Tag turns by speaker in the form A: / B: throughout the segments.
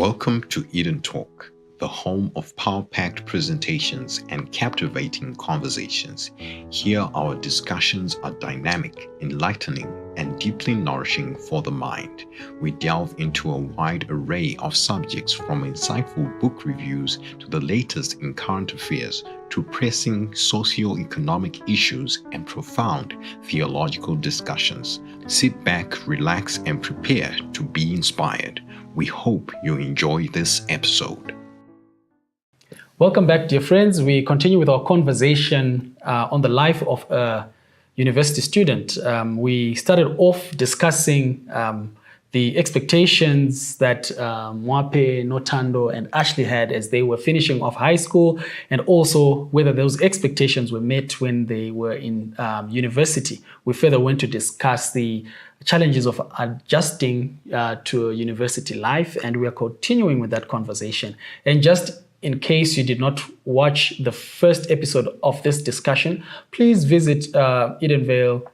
A: Welcome to Eden Talk, the home of power-packed presentations and captivating conversations. Here, our discussions are dynamic, enlightening, and deeply nourishing for the mind. We delve into a wide array of subjects, from insightful book reviews to the latest in current affairs, to pressing socio-economic issues and profound theological discussions. Sit back, relax, and prepare to be inspired. We hope you enjoy this episode.
B: Welcome back, dear friends. We continue with our conversation on the life of a university student. We started off discussing the expectations that Mwape, Notando, and Ashley had as they were finishing off high school, and also whether those expectations were met when they were in university. We further went to discuss the challenges of adjusting to a university life, and we are continuing with that conversation. And just in case you did not watch the first episode of this discussion, please visit Edenvale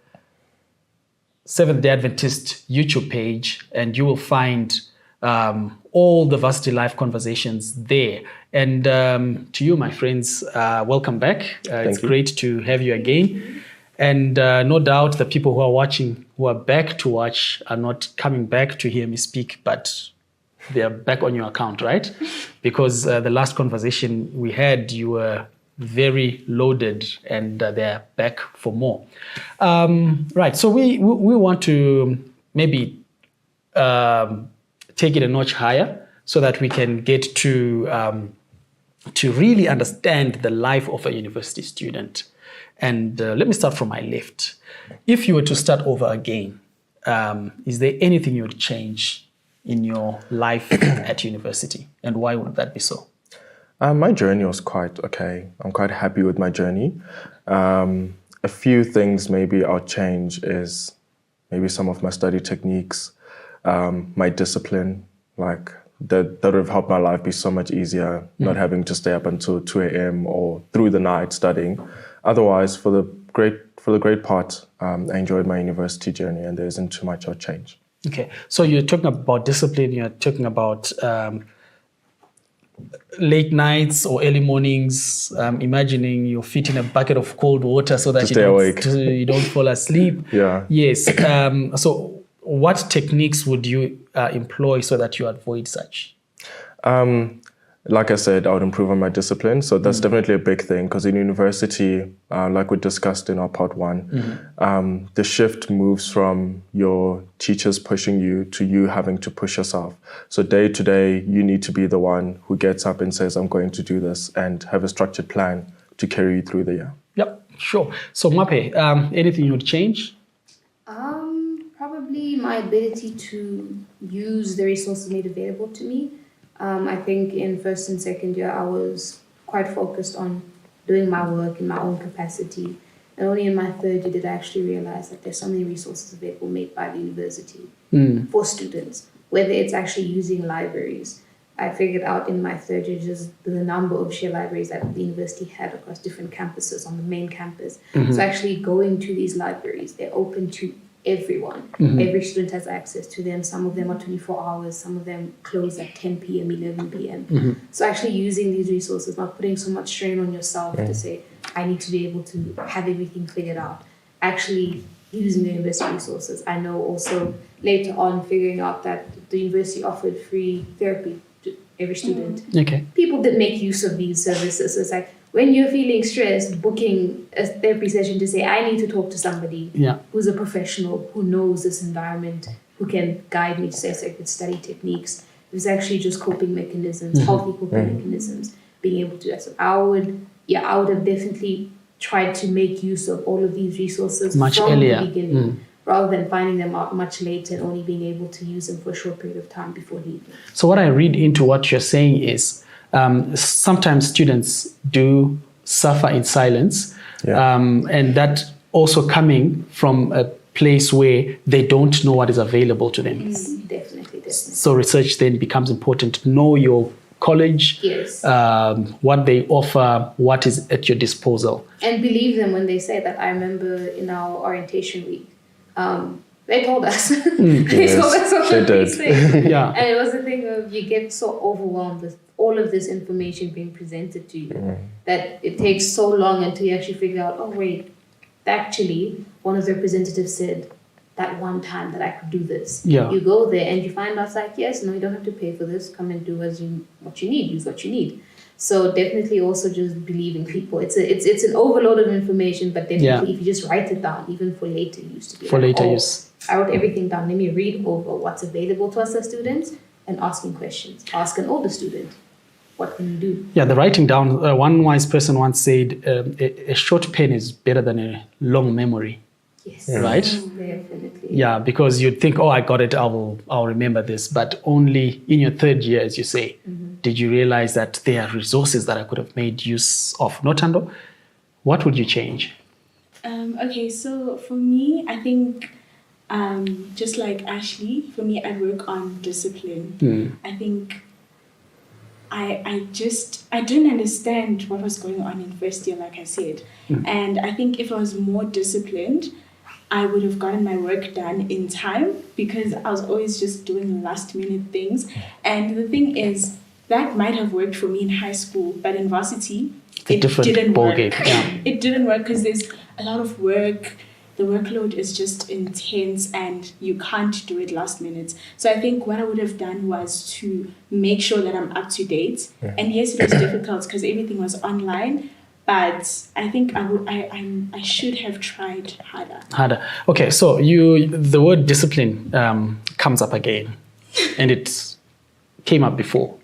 B: Seventh-day Adventist YouTube page, and you will find all the Varsity Life conversations there. And to you, my friends, welcome back. It's great to have you again. And no doubt the people who are watching, who are back to watch, are not coming back to hear me speak, but they are back on your account, right? Because the last conversation we had, you were very loaded, and they're back for more. Right, so we want to maybe take it a notch higher so that we can get to really understand the life of a university student. And let me start from my left. If you were to start over again, is there anything you would change in your life at university, and why would that be so?
C: My journey was quite okay. I'm quite happy with my journey. A few things maybe I'll change is maybe some of my study techniques, my discipline, like that would have helped my life be so much easier, not having to stay up until 2 a.m. or through the night studying. Otherwise, for the great part, I enjoyed my university journey, and there isn't too much I'll change.
B: Okay, so you're talking about discipline, you're talking about late nights or early mornings, imagining your feet in a bucket of cold water so that you don't fall asleep.
C: Yeah.
B: Yes. So what techniques would you employ so that you avoid such?
C: Like I said, I would improve on my discipline. So that's definitely a big thing, because in university, like we discussed in our part one, the shift moves from your teachers pushing you to you having to push yourself. So day to day, you need to be the one who gets up and says, I'm going to do this, and have a structured plan to carry you through the year.
B: Yep, sure. So Mwape, anything you would change?
D: Probably my ability to use the resources made available to me. I think in first and second year, I was quite focused on doing my work in my own capacity. And only in my third year did I actually realize that there's so many resources available made by the university for students, whether it's actually using libraries. I figured out in my third year just the number of shared libraries that the university had across different campuses on the main campus. So actually going to these libraries, they're open to everyone. Every student has access to them. Some of them are 24 hours. Some of them close at 10 p.m., 11 p.m. So actually using these resources, not putting so much strain on yourself to say, I need to be able to have everything figured out. Actually using the university resources. I know also later on figuring out that the university offered free therapy to every student.
B: Okay.
D: People did make use of these services. So it's like, when you're feeling stressed, booking a therapy session to say, I need to talk to somebody who's a professional, who knows this environment, who can guide me to say good study techniques. It's actually just coping mechanisms, healthy coping mechanisms, being able to do that. So I would have definitely tried to make use of all of these resources
B: much
D: from
B: earlier.
D: the beginning, rather than finding them out much later and only being able to use them for a short period of time before leaving.
B: So what I read into what you're saying is, sometimes students do suffer in silence, and that also coming from a place where they don't know what is available to them.
D: Definitely.
B: So research then becomes important. Know your college, what they offer, what is at your disposal.
D: And believe them when they say that. I remember in our orientation week, They told us. They told us what
C: they
D: they
C: did.
D: said.
B: Yeah.
D: And it was the thing of you get so overwhelmed with all of this information being presented to you that it takes so long until you actually figure out, oh wait, actually one of the representatives said that one time that I could do this.
B: Yeah.
D: You go there and you find out like, yes, no, you don't have to pay for this. Come and do what you need. Use what you need. So definitely also just believing people. It's an overload of information, but definitely if you just write it down, even for later use to be
B: for later use.
D: I wrote everything down. Let me read over what's available to us as students and asking questions. Ask an older student, what can you do?
B: Yeah, the writing down. One wise person once said, a short pen is better than a long memory.
D: Yes.
B: Right?
D: Definitely.
B: Yeah, because you'd think, oh, I got it, I'll remember this. But only in your third year, as you say, did you realize that there are resources that I could have made use of. Notando, what would you change?
E: Okay, so for me, I think just like Ashley, for me, I work on discipline. I think I didn't understand what was going on in first year, like I said. And I think if I was more disciplined, I would have gotten my work done in time because I was always just doing last minute things. And the thing is, that might have worked for me in high school, but in varsity, it didn't work.
B: Yeah.
E: It didn't work because there's a lot of work. The workload is just intense and you can't do it last minute. So I think what I would have done was to make sure that I'm up to date. And yes, it was difficult because everything was online, but I think I should have tried harder.
B: Okay, so the word discipline comes up again, and it came up before,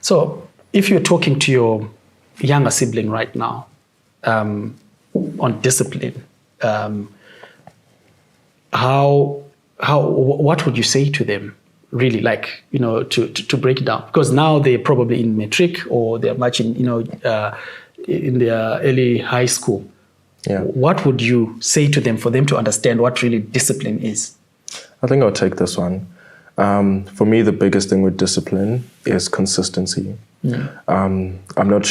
B: So if you're talking to your younger sibling right now on discipline, what would you say to them, really, like, to break it down? Because now they're probably in matric or they're much in their early high school.
C: Yeah.
B: What would you say to them for them to understand what really discipline is?
C: I think I'll take this one. For me, the biggest thing with discipline is consistency. I'm not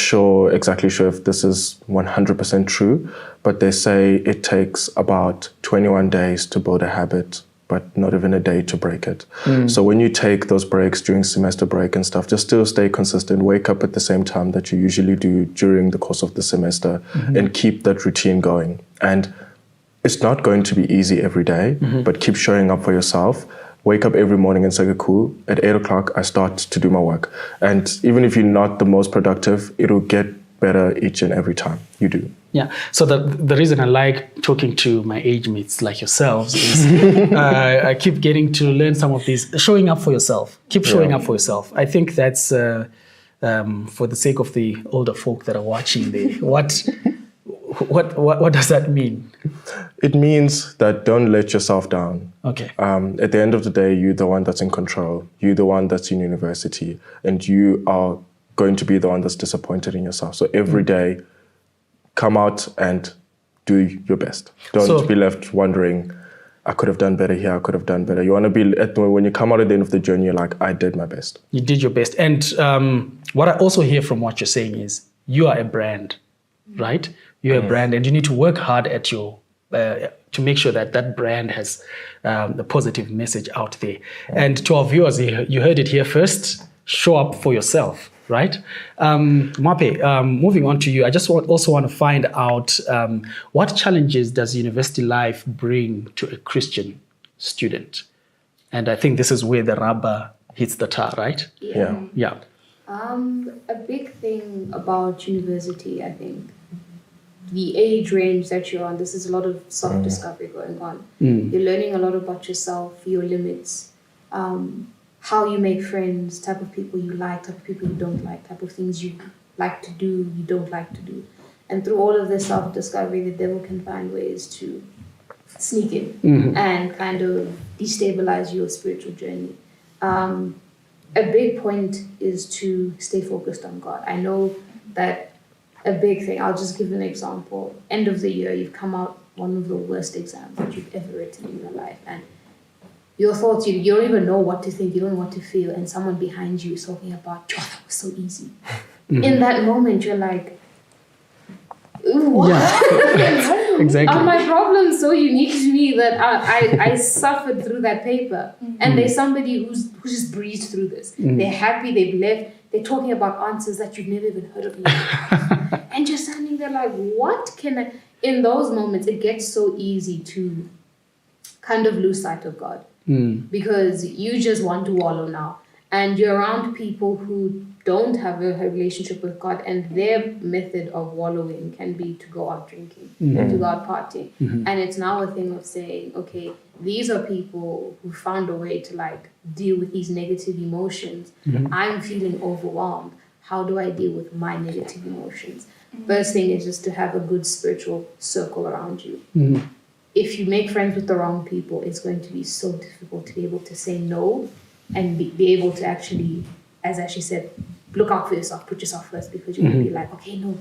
C: exactly sure if this is 100% true, but they say it takes about 21 days to build a habit, but not even a day to break it. So when you take those breaks during semester break and stuff, just still stay consistent, wake up at the same time that you usually do during the course of the semester and keep that routine going. And it's not going to be easy every day, but keep showing up for yourself. Wake up every morning and say, okay, cool, at 8 o'clock, I start to do my work. And even if you're not the most productive, it'll get better each and every time you do.
B: Yeah. So the reason I like talking to my age mates like yourselves is I keep getting to learn some of these. Showing up for yourself. Keep showing up for yourself. I think that's for the sake of the older folk that are watching there. What does that mean?
C: It means that don't let yourself down.
B: Okay.
C: At the end of the day, you're the one that's in control. You're the one that's in university. And you are going to be the one that's disappointed in yourself. So every day, come out and do your best. Don't be left wondering, I could have done better here, I could have done better. You want to be, when you come out at the end of the journey, you're like, I did my best.
B: You did your best. And what I also hear from what you're saying is you are a brand, right? You're a brand and you need to work hard at to make sure that brand has the positive message out there. And to our viewers, you heard it here first, show up for yourself, right? Mape, moving on to you, I just also want to find out what challenges does university life bring to a Christian student? And I think this is where the rubber hits the tar, right?
C: Yeah.
D: A big thing about university, I think, the age range that you're on, this is a lot of self-discovery going on. You're learning a lot about yourself, your limits, how you make friends, type of people you like, type of people you don't like, type of things you like to do, you don't like to do. And through all of this self-discovery, the devil can find ways to sneak in and kind of destabilize your spiritual journey. A big point is to stay focused on God. I know that a big thing, I'll just give an example. End of the year, you've come out one of the worst exams that you've ever written in your life. And your thoughts, you don't even know what to think, you don't know what to feel. And someone behind you is talking about, oh, that was so easy. In that moment, you're like, what? How do
B: Exactly.
D: Are my problems so unique to me that I suffered through that paper? And there's somebody who just breezed through this. They're happy, they've left, they're talking about answers that you've never even heard of in your life. And you're standing there like, what can I... In those moments, it gets so easy to kind of lose sight of God. Because you just want to wallow now. And you're around people who don't have a relationship with God, and their method of wallowing can be to go out drinking, to go out partying. And it's now a thing of saying, okay, these are people who found a way to like deal with these negative emotions. I'm feeling overwhelmed. How do I deal with my negative emotions? First thing is just to have a good spiritual circle around you. If you make friends with the wrong people, it's going to be so difficult to be able to say no and be able to actually, as Ashley said, look out for yourself, put yourself first, because you're going to be like, okay, no,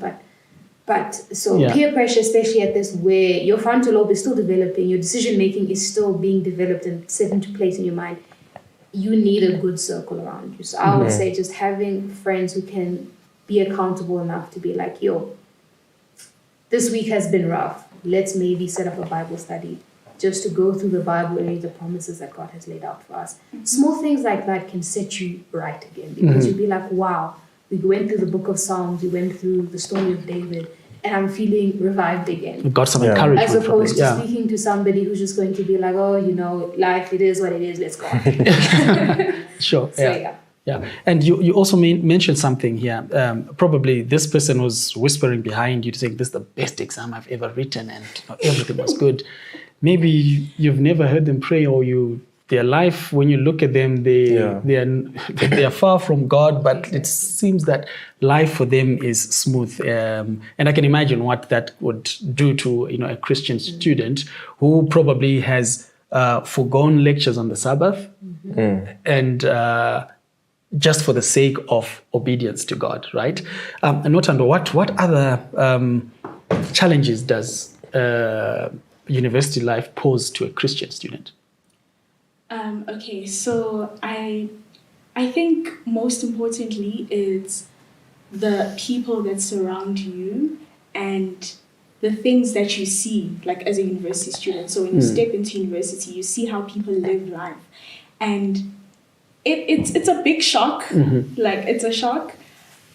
D: but so peer pressure, especially at this, where your frontal lobe is still developing, your decision making is still being developed and set into place in your mind. You need a good circle around you. So I would say just having friends who can be accountable enough to be like, yo, this week has been rough. Let's maybe set up a Bible study just to go through the Bible and read the promises that God has laid out for us. Small things like that can set you right again, because you'll be like, wow, we went through the book of Psalms, we went through the story of David, and I'm feeling revived again.
B: We got some encouragement.
D: As opposed to speaking to somebody who's just going to be like, oh, you know, life, it is what it is, let's go on.
B: Sure.
D: So,
B: yeah. And you also mentioned something here. Probably this person was whispering behind you saying, this is the best exam I've ever written and everything was good. Maybe you've never heard them pray, or their life, when you look at them, they are far from God, but it seems that life for them is smooth. And I can imagine what that would do to a Christian student who probably has forgone lectures on the Sabbath and just for the sake of obedience to God, right? And Notando, what other challenges does university life pose to a Christian student?
E: Okay, so I think most importantly is the people that surround you and the things that you see, like as a university student. So when you step into university, you see how people live life, and it's a big shock. Like it's a shock,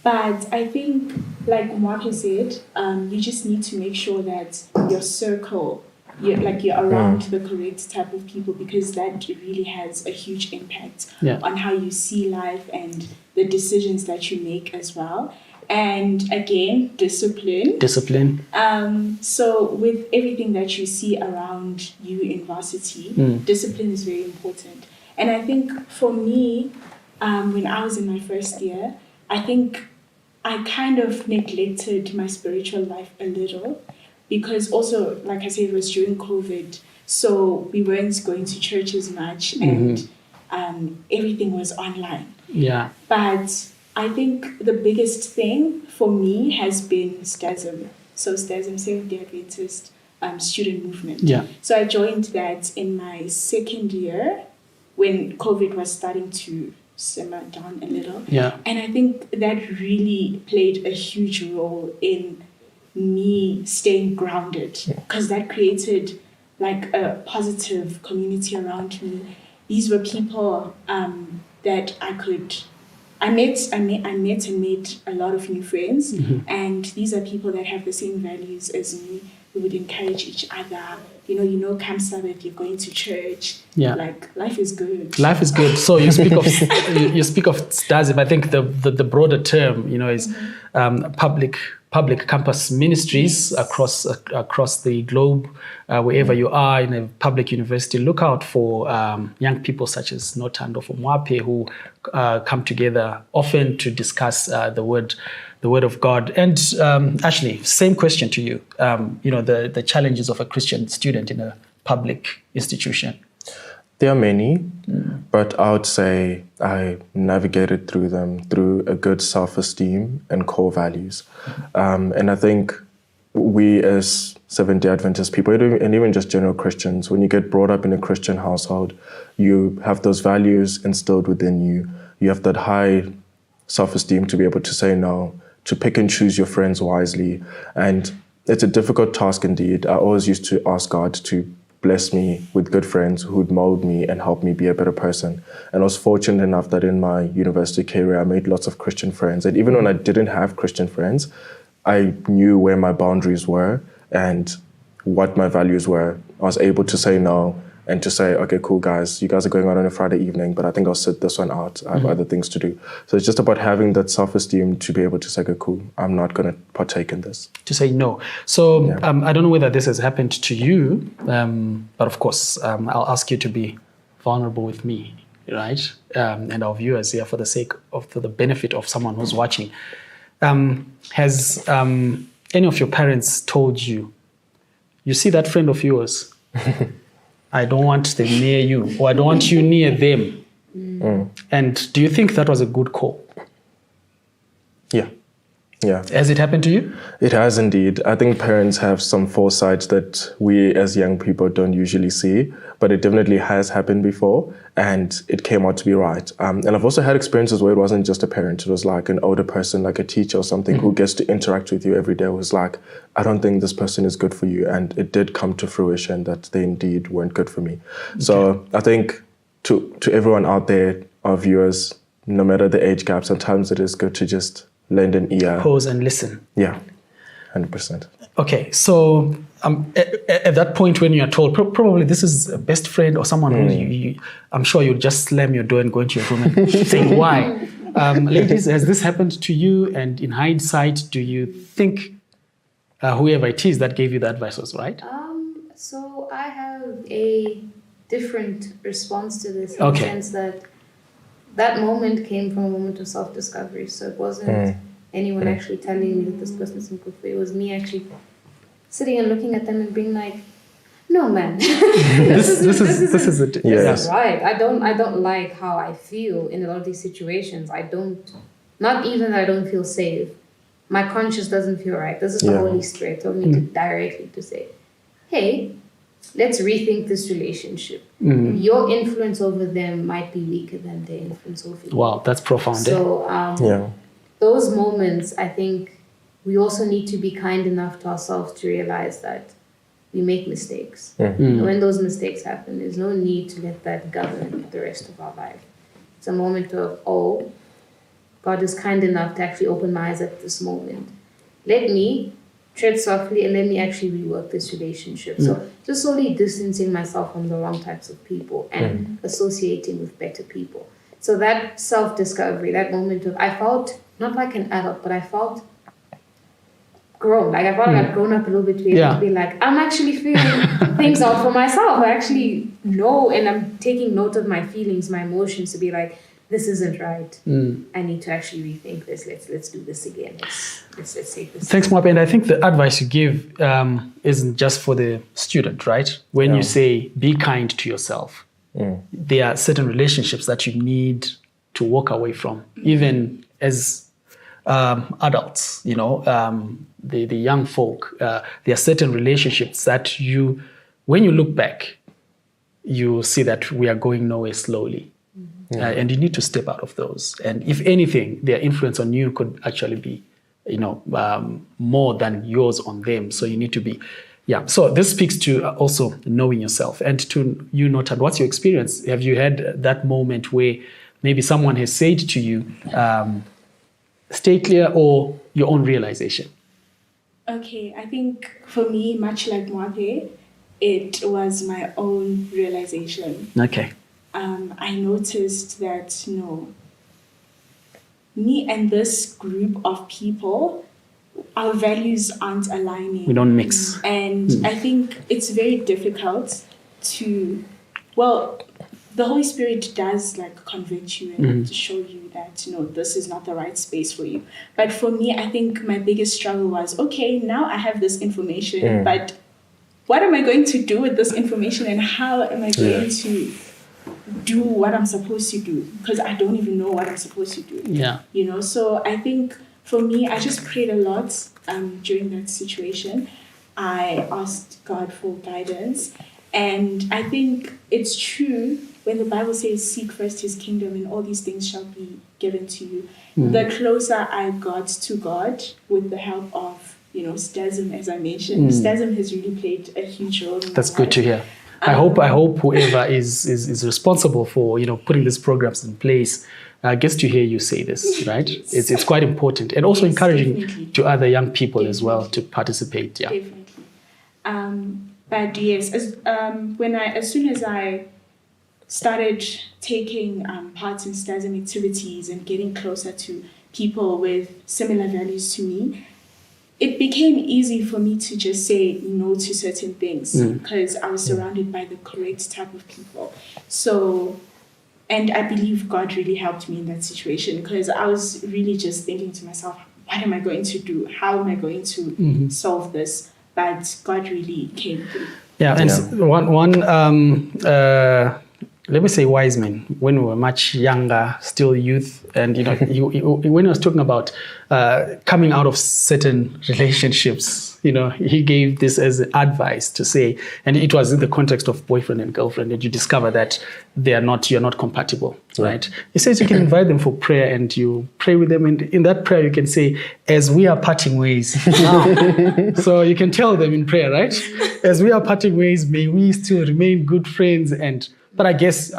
E: but I think, like Marco said, you just need to make sure that your circle, you're around the correct type of people, because that really has a huge impact on how you see life and the decisions that you make as well. And again, discipline. So with everything that you see around you in varsity, discipline is very important. And I think for me, when I was in my first year, I think I kind of neglected my spiritual life a little, because also, like I said, it was during COVID, so we weren't going to church as much, and everything was online. Yeah. But I think the biggest thing for me has been STASM. So STASM, Seventh-day Adventist Student Movement. Yeah. So I joined that in my second year when COVID was starting to simmer down a little. Yeah. And I think that really played a huge role in me staying grounded, because that created like a positive community around me. These were people that I met and made a lot of new friends, and these are people that have the same values as me. We would encourage each other. Come Sabbath, you're going to church. Yeah, like life is good. Life is good.
B: So you speak of you speak of STASM. I think the broader term, is public campus ministries across the globe. Wherever you are in a public university, look out for young people such as Notando from Mwape, who come together often to discuss the word of God. And Ashley, same question to you. The challenges of a Christian student in a public institution.
C: There are many, but I would say I navigated through them through a good self-esteem and core values. And I think we as Seventh-day Adventist people, and even just general Christians, when you get brought up in a Christian household, you have those values instilled within you. You have that high self-esteem to be able to say no, to pick and choose your friends wisely. And it's a difficult task indeed. I always used to ask God to bless me with good friends who would mold me and help me be a better person. And I was fortunate enough that in my university career, I made lots of Christian friends. And even when I didn't have Christian friends, I knew where my boundaries were and what my values were. I was able to say no and to say, okay, cool, guys, you guys are going out on a Friday evening, but I think I'll sit this one out. I have other things to do. So it's just about having that self-esteem to be able to say, okay, cool, I'm not going to partake in this.
B: To say no. So I don't know whether this has happened to you, but of course, I'll ask you to be vulnerable with me, right? And our viewers here for the benefit of someone who's watching. Has any of your parents told you, you see that friend of yours, I don't want them near you, or I don't want you near them? And do you think that was a good call?
C: Yeah.
B: Has it happened to you?
C: It has indeed. I think parents have some foresight that we as young people don't usually see, but it definitely has happened before and it came out to be right. And I've also had experiences where it wasn't just a parent, it was like an older person, like a teacher or something who gets to interact with you every day, was like, I don't think this person is good for you. And it did come to fruition that they indeed weren't good for me. Okay. So I think to everyone out there, our viewers, no matter the age gap, sometimes it is good to just lend an ear.
B: Pause and listen.
C: Yeah, 100%.
B: Okay, so at that point when you are told, probably this is a best friend or someone who I'm sure you'll just slam your door and go into your room and say, why? Ladies, has this happened to you? And in hindsight, do you think whoever it is that gave you the advice was right?
D: So I have a different response to this in the sense that moment came from a moment of self-discovery. So it wasn't anyone actually telling me that this person isn't good for you. It was me actually sitting and looking at them and being like, no, man, this is right. I don't like how I feel in a lot of these situations. Not even that I don't feel safe. My conscience doesn't feel right. This is the Holy Spirit told me directly to say, hey, let's rethink this relationship. Your influence over them might be weaker than their influence over you.
B: Wow, that's profound.
D: So those moments, I think we also need to be kind enough to ourselves to realize that we make mistakes. And when those mistakes happen, there's no need to let that govern the rest of our life. It's a moment of, oh, God is kind enough to actually open my eyes at this moment. Let me tread softly and let me actually rework this relationship. So just slowly distancing myself from the wrong types of people and associating with better people. So that self-discovery, that moment of, I felt not like an adult, but I felt grown. Like I felt like I'd grown up a little bit to be able to be like, I'm actually feeling things out for myself. I actually know, and I'm taking note of my feelings, my emotions, to be like, this isn't right. I need to actually rethink this. Let's do this again. Let's take this.
B: Thanks, Mwape. And I think the advice you give isn't just for the student, right? When you say be kind to yourself, there are certain relationships that you need to walk away from, even as adults. You know, the young folk. There are certain relationships that when you look back, you see that we are going nowhere slowly. And you need to step out of those. And if anything, their influence on you could actually be, more than yours on them. So you need to be, So this speaks to also knowing yourself. And to you, Notan, what's your experience? Have you had that moment where maybe someone has said to you, stay clear, or your own realization?
E: Okay, I think for me, much like Mwape, it was my own realization.
B: Okay.
E: I noticed that, me and this group of people, our values aren't aligning.
B: We don't mix.
E: And I think it's very difficult to, the Holy Spirit does convict you and to show you that, this is not the right space for you. But for me, I think my biggest struggle was, okay, now I have this information, but what am I going to do with this information, and how am I going to do what I'm supposed to do? Because I don't even know what I'm supposed to do. Yeah. So I think for me, I just prayed a lot during that situation. I asked God for guidance. And I think it's true when the Bible says, seek first his kingdom and all these things shall be given to you. The closer I got to God with the help of, STASM, as I mentioned. STASM has really played a huge role in
B: That's
E: my
B: good
E: life.
B: to hear. I hope whoever is responsible for putting these programs in place gets to hear you say this, right?
E: Yes.
B: It's quite important, and also
E: Yes,
B: encouraging
E: definitely.
B: to other young people as well
E: Definitely.
B: to participate. Yeah.
E: Definitely. But yes, as soon as I started taking part in STASM activities and getting closer to people with similar values to me, it became easy for me to just say no to certain things because I was surrounded by the correct type of people. So, and I believe God really helped me in that situation because I was really just thinking to myself, what am I going to do? How am I going to solve this? But God really came through.
B: Yeah, and let me say wise men, when we were much younger, still youth, and when I was talking about coming out of certain relationships, he gave this as advice to say, and it was in the context of boyfriend and girlfriend, that you discover that you're not compatible, right? He says you can invite them for prayer and you pray with them, and in that prayer you can say, as we are parting ways now. So you can tell them in prayer, right? As we are parting ways, may we still remain good friends. But I guess,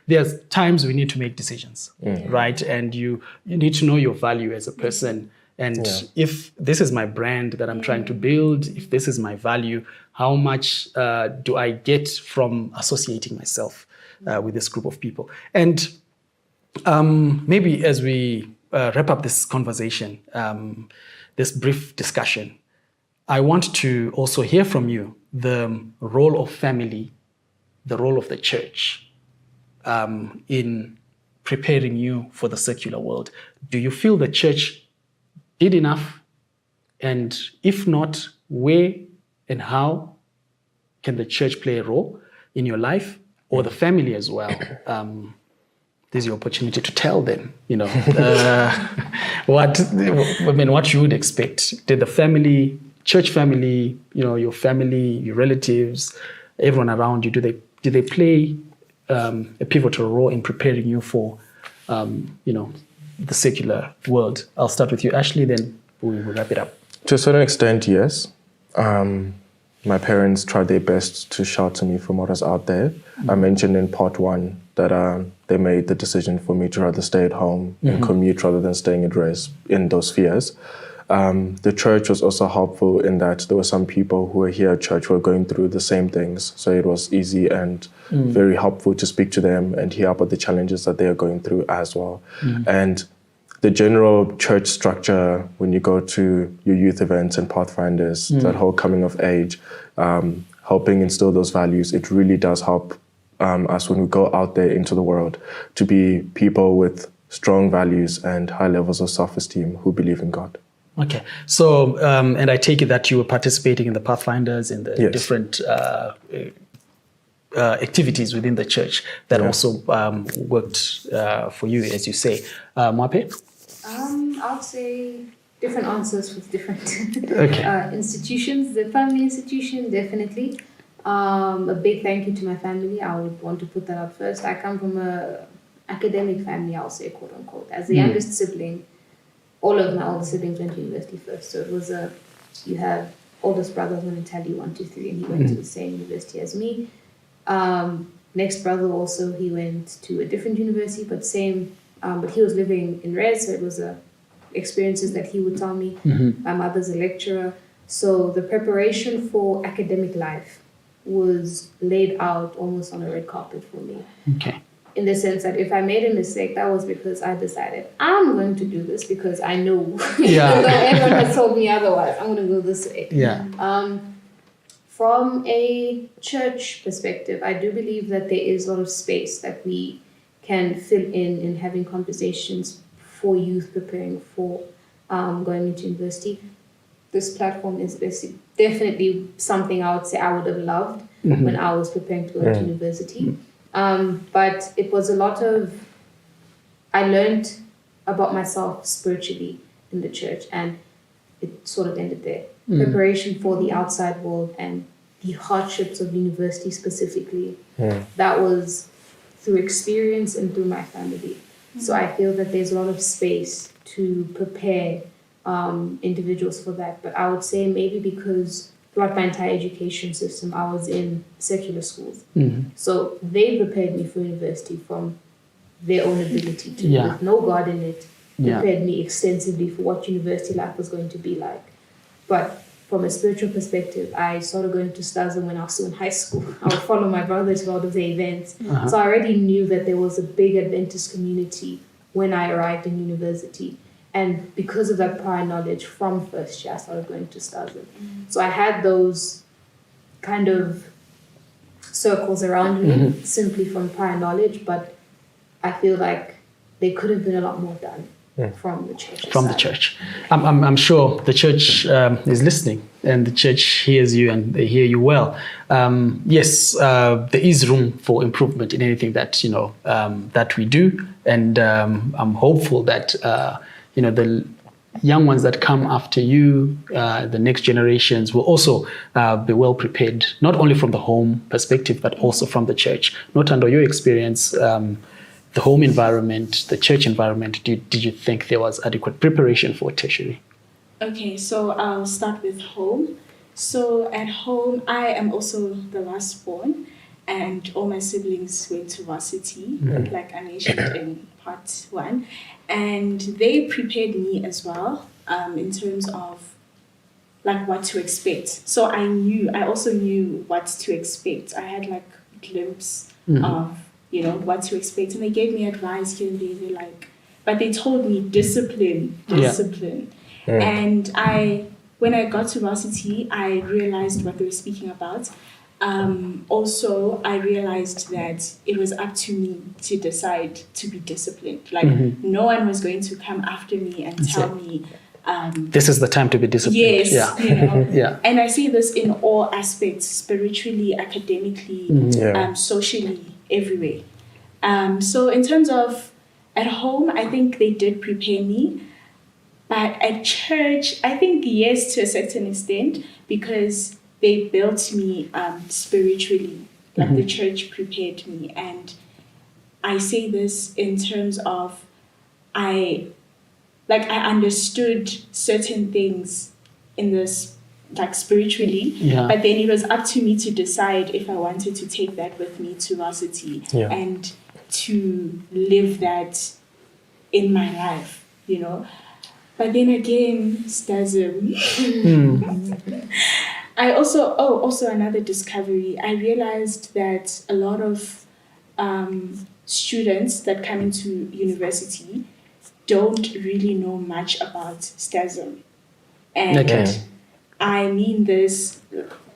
B: there's times we need to make decisions, right? And you need to know your value as a person. And if this is my brand that I'm trying to build, if this is my value, how much do I get from associating myself with this group of people? And maybe as we wrap up this conversation, this brief discussion, I want to also hear from you the role of family, the role of the church in preparing you for the secular world. Do you feel the church did enough? And if not, where and how can the church play a role in your life or the family as well? This is your opportunity to tell them, what you would expect. Did the family, church family, your family, your relatives, everyone around you, do they play a pivotal role in preparing you for, the secular world? I'll start with you, Ashley, then we will wrap it up.
C: To a certain extent, yes. My parents tried their best to shelter me from what was out there. I mentioned in part one that they made the decision for me to rather stay at home and commute rather than staying at rest in those spheres. The church was also helpful in that there were some people who were here at church who were going through the same things. So it was easy and very helpful to speak to them and hear about the challenges that they are going through as well. And the general church structure, when you go to your youth events and Pathfinders, that whole coming of age, helping instill those values, it really does help us when we go out there into the world to be people with strong values and high levels of self-esteem who believe in God.
B: Okay. So, and I take it that you were participating in the Pathfinders and the different activities within the church that also worked for you, as you say. Mwape?
D: I'll say different answers with different institutions. The family institution, definitely. A big thank you to my family. I would want to put that up first. I come from a academic family, I'll say, quote unquote. As the youngest sibling, all of my older siblings went to university first. So it was you have oldest brother going to tell you 1, 2, 3, and he went to the same university as me. Next brother also, he went to a different university, but same, but he was living in Res, so it was experiences that he would tell me. My mother's a lecturer. So the preparation for academic life was laid out almost on a red carpet for me.
B: Okay.
D: In the sense that if I made a mistake, that was because I decided I'm going to do this because I know, even though everyone has told me otherwise, I'm going to go this way. From a church perspective, I do believe that there is a lot of space that we can fill in having conversations for youth preparing for going into university. This platform is definitely something I would say I would have loved when I was preparing to go to university. But it was a lot of, I learned about myself spiritually in the church, and it sort of ended there. Preparation for the outside world and the hardships of university specifically, that was through experience and through my family. So I feel that there's a lot of space to prepare individuals for that. But I would say maybe because throughout my entire education system, I was in secular schools. So they prepared me for university from their own ability to, with no God in it, prepared me extensively for what university life was going to be like. But from a spiritual perspective, I started going to STASM when I was still in high school. I would follow my brother to a lot of the events. So I already knew that there was a big Adventist community when I arrived in university. And because of that prior knowledge from first year, I started going to STASM. So I had those kind of circles around me simply from prior knowledge, but I feel like there could have been a lot more done from the church.
B: From the church. I'm sure the church is listening, and the church hears you and they hear you well. Yes, there is room for improvement in anything that, that we do. And I'm hopeful that, the young ones that come after you, the next generations will also be well prepared, not only from the home perspective, but also from the church. Not under your experience, the home environment, the church environment, did you think there was adequate preparation for tertiary?
E: Okay, so I'll start with home. So at home, I am also the last born, and all my siblings went to varsity, like I mentioned in part 1. And they prepared me as well in terms of like what to expect. So I also knew what to expect. I had like a glimpse of what to expect, and they gave me advice here and there. They're like, but they told me discipline. And when I got to varsity, I realized what they were speaking about. Also, I realized that it was up to me to decide to be disciplined. Like no one was going to come after me and tell me
B: this is the time to be disciplined.
E: Yes,
B: Yeah.
E: And I see this in all aspects, spiritually, academically, socially, everywhere. So in terms of at home, I think they did prepare me. But at church, I think yes, to a certain extent, because they built me spiritually. Like the church prepared me. And I say this in terms of I understood certain things in this, like spiritually, but then it was up to me to decide if I wanted to take that with me to varsity and to live that in my life, But then again, STASM. I also another discovery. I realized that a lot of students that come into university don't really know much about STASM. And I mean this,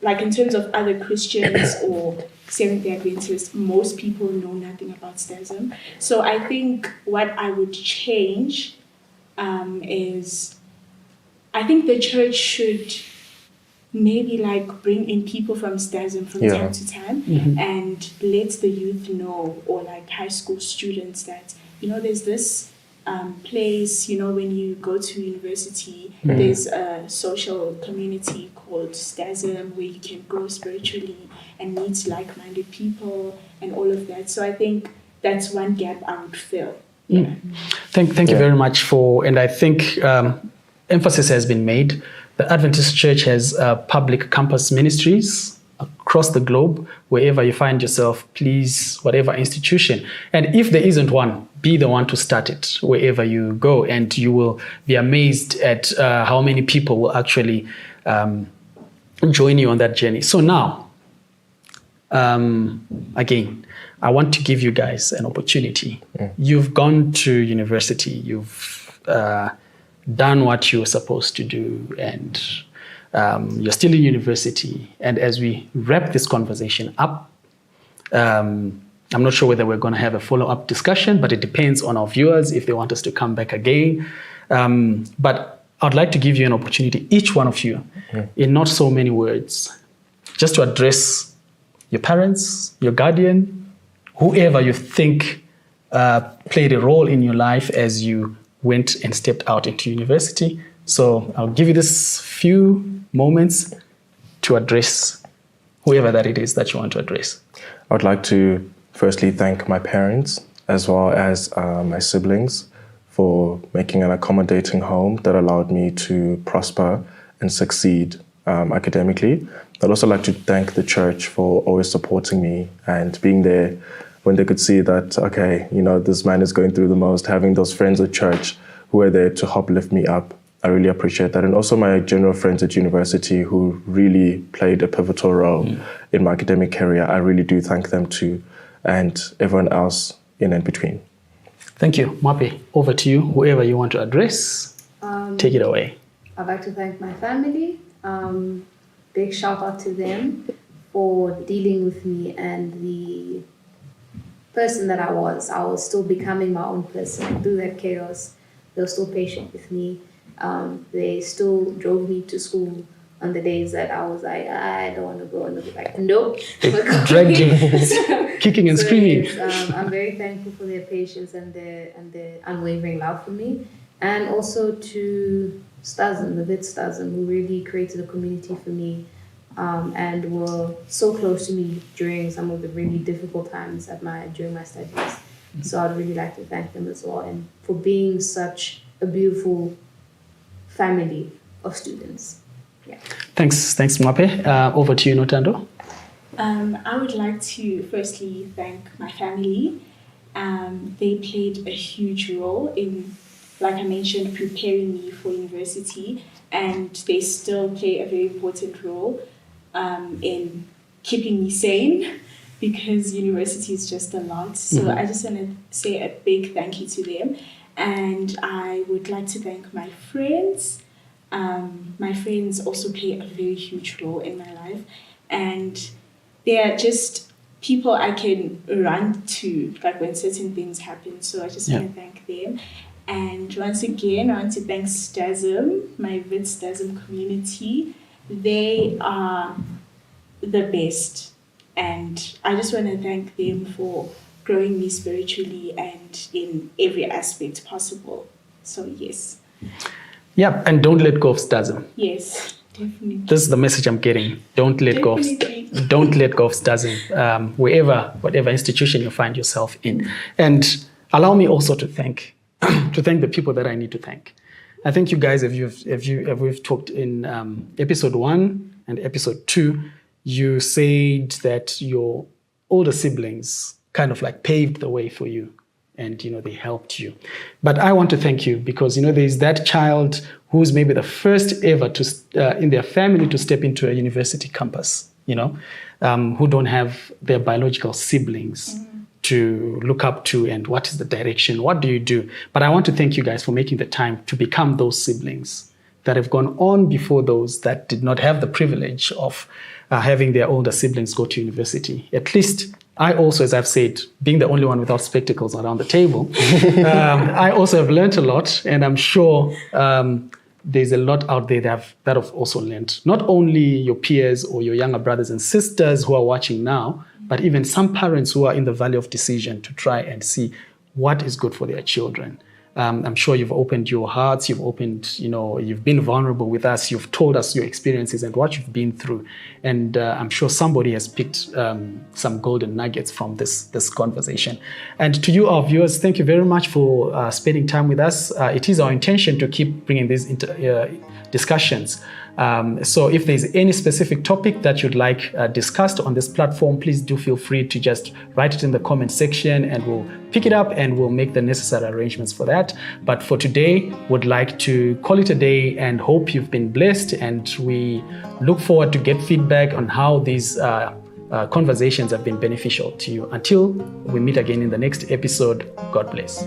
E: like in terms of other Christians or Seventh-day Adventists, most people know nothing about STASM. So I think what I would change is, I think the church should maybe like bring in people from STASM from time to time and let the youth know, or like high school students, that, there's this place, when you go to university, there's a social community called STASM where you can grow spiritually and meet like-minded people and all of that. So I think that's one gap I would fill.
B: Thank you very much and I think emphasis has been made. The Adventist Church has public campus ministries across the globe. Wherever you find yourself, please, whatever institution. And if there isn't one, be the one to start it wherever you go. And you will be amazed at how many people will actually join you on that journey. So now, again, I want to give you guys an opportunity. You've gone to university. You've done what you were supposed to do, and you're still in university. And as we wrap this conversation up, I'm not sure whether we're going to have a follow-up discussion, but it depends on our viewers if they want us to come back again. But I'd like to give you an opportunity, each one of you, in not so many words, just to address your parents, your guardian, whoever you think played a role in your life as you went and stepped out into university. So I'll give you this few moments to address whoever that it is that you want to address.
C: I would like to firstly thank my parents as well as my siblings for making an accommodating home that allowed me to prosper and succeed academically. I'd also like to thank the church for always supporting me and being there when they could see that, okay, this man is going through the most, having those friends at church who were there to help lift me up. I really appreciate that. And also my general friends at university who really played a pivotal role in my academic career. I really do thank them too, and everyone else in and between.
B: Thank you. Mape, over to you. Whoever you want to address, take it away.
D: I'd like to thank my family. Big shout out to them for dealing with me and the person that I was. I was still becoming my own person through that chaos. They were still patient with me. They still drove me to school on the days that I was like, I don't want to go. And they'll be like, nope.
B: Dragged you, kicking and screaming.
D: Yes, I'm very thankful for their patience and their unwavering love for me. And also to Stasm, the Vid Stasm, who really created a community for me and were so close to me during some of the really difficult times during my studies. So I'd really like to thank them as well, and for being such a beautiful family of students. Yeah. Thanks,
B: Mape. Over to you, Notando.
E: I would like to firstly thank my family. They played a huge role in, like I mentioned, preparing me for university, and they still play a very important role in keeping me sane, because university is just a lot. So I just want to say a big thank you to them. And I would like to thank my friends. My friends also play a very huge role in my life. And they are just people I can run to, like when certain things happen. So I just want to thank them. And once again, I want to thank Stasm, my Vid Stasm community. They are the best. And I just want to thank them for growing me spiritually and in every aspect possible. So, yes.
B: Yeah, and don't let go of Stasm.
E: Yes, definitely.
B: This is the message I'm getting. Don't let go of Stasm, whatever institution you find yourself in. And allow me also to thank the people that I need to thank. I think you guys, if we've talked in episode 1 and episode 2, you said that your older siblings kind of like paved the way for you, and they helped you. But I want to thank you because there's that child who's maybe the first ever to in their family to step into a university campus, who don't have their biological siblings to look up to, and what is the direction, what do you do? But I want to thank you guys for making the time to become those siblings that have gone on before those that did not have the privilege of having their older siblings go to university. At least I also, as I've said, being the only one without spectacles around the table, I also have learned a lot, and I'm sure there's a lot out there that have also learned. Not only your peers or your younger brothers and sisters who are watching now, but even some parents who are in the valley of decision to try and see what is good for their children. I'm sure you've opened your hearts, you've been vulnerable with us, you've told us your experiences and what you've been through. And I'm sure somebody has picked some golden nuggets from this conversation. And to you, our viewers, thank you very much for spending time with us. It is our intention to keep bringing these discussions. So if there's any specific topic that you'd like discussed on this platform, please do feel free to just write it in the comment section, and we'll pick it up and we'll make the necessary arrangements for that. But for today, would like to call it a day and hope you've been blessed, and we look forward to get feedback on how these conversations have been beneficial to you. Until we meet again in the next episode, God bless.